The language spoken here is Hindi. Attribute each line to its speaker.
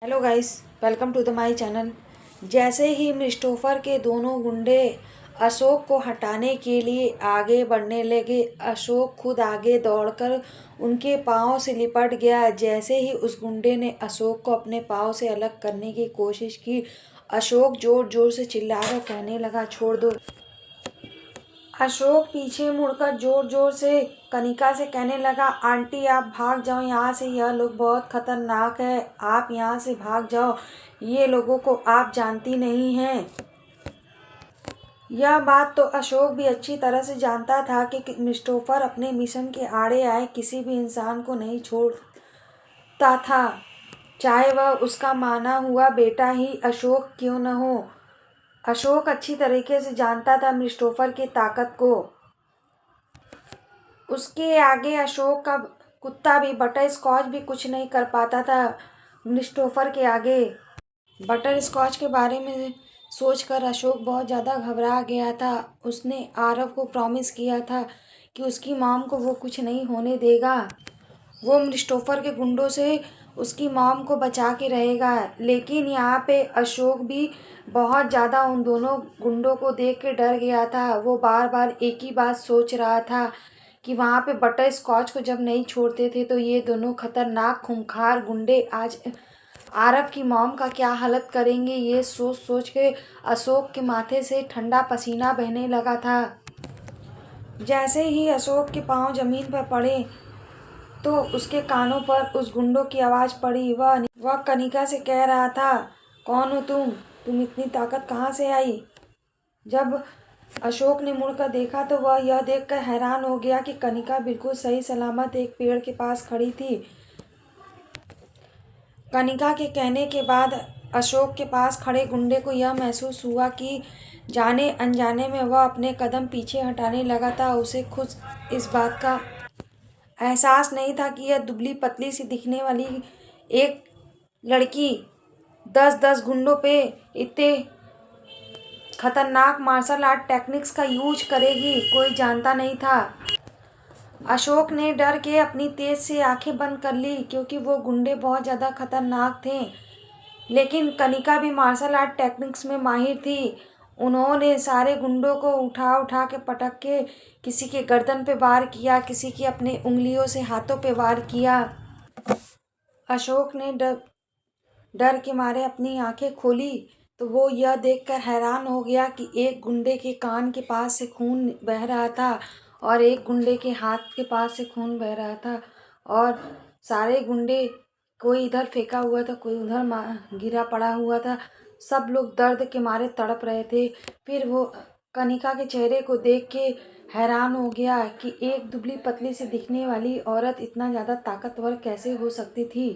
Speaker 1: Hello guys, welcome to the my channel. जैसे ही क्रिस्टोफर के दोनों गुंडे अशोक को हटाने के लिए आगे बढ़ने लगे, अशोक खुद आगे दौड़कर उनके पाँव से लिपट गया। जैसे ही उस गुंडे ने अशोक को अपने पाँव से अलग करने की कोशिश की, अशोक जोर जोर से चिल्लाकर कहने लगा, छोड़ दो। अशोक पीछे मुड़कर जोर जोर से कनिका से कहने लगा, आंटी आप भाग जाओ यहाँ से, यह लोग बहुत खतरनाक है, आप यहाँ से भाग जाओ, ये लोगों को आप जानती नहीं हैं। यह बात तो अशोक भी अच्छी तरह से जानता था कि क्रिस्टोफर अपने मिशन के आड़े आए किसी भी इंसान को नहीं छोड़ता था, चाहे वह उसका माना हुआ बेटा ही अशोक क्यों न हो। अशोक अच्छी तरीके से जानता था क्रिस्टोफर की ताकत को। उसके आगे अशोक का कुत्ता भी, बटर स्कॉच भी कुछ नहीं कर पाता था क्रिस्टोफर के आगे। बटर स्कॉच के बारे में सोचकर अशोक बहुत ज़्यादा घबरा गया था। उसने आरव को प्रॉमिस किया था कि उसकी मॉम को वो कुछ नहीं होने देगा। वो क्रिस्टोफर के गुंडों से उसकी मॉम को बचा के रहेगा। लेकिन यहाँ पे अशोक भी बहुत ज़्यादा उन दोनों गुंडों को देख के डर गया था। वो बार बार एक ही बात सोच रहा था कि वहाँ पे बटर स्कॉच को जब नहीं छोड़ते थे तो ये दोनों खतरनाक खूंखार गुंडे आज आरव की मॉम का क्या हालत करेंगे। ये सोच सोच के अशोक के माथे से ठंडा पसीना बहने लगा था। जैसे ही अशोक के पाँव जमीन पर पड़े तो उसके कानों पर उस गुंडों की आवाज़ पड़ी। वह कनिका से कह रहा था, कौन हो तुम इतनी ताकत कहाँ से आई। जब अशोक ने मुड़कर देखा तो वह यह देखकर हैरान हो गया कि कनिका बिल्कुल सही सलामत एक पेड़ के पास खड़ी थी। कनिका के कहने के बाद अशोक के पास खड़े गुंडे को यह महसूस हुआ कि जाने अनजाने में वह अपने कदम पीछे हटाने लगा था। उसे खुद इस बात का एहसास नहीं था कि यह दुबली पतली सी दिखने वाली एक लड़की 10-10 गुंडों पे इतने खतरनाक मार्शल आर्ट टेक्निक्स का यूज करेगी, कोई जानता नहीं था। अशोक ने डर के अपनी तेज से आंखें बंद कर ली क्योंकि वो गुंडे बहुत ज़्यादा खतरनाक थे। लेकिन कनिका भी मार्शल आर्ट टेक्निक्स में माहिर थी। उन्होंने सारे गुंडों को उठा उठा के पटक के किसी के गर्दन पे वार किया, किसी की अपने उंगलियों से हाथों पे वार किया। अशोक ने डर के मारे अपनी आंखें खोली तो वो यह देखकर हैरान हो गया कि एक गुंडे के कान के पास से खून बह रहा था और एक गुंडे के हाथ के पास से खून बह रहा था। और सारे गुंडे, कोई इधर फेंका हुआ था, कोई उधर गिरा पड़ा हुआ था। सब लोग दर्द के मारे तड़प रहे थे। फिर वो कनिका के चेहरे को देख के हैरान हो गया कि एक दुबली पतली से दिखने वाली औरत इतना ज़्यादा ताकतवर कैसे हो सकती थी।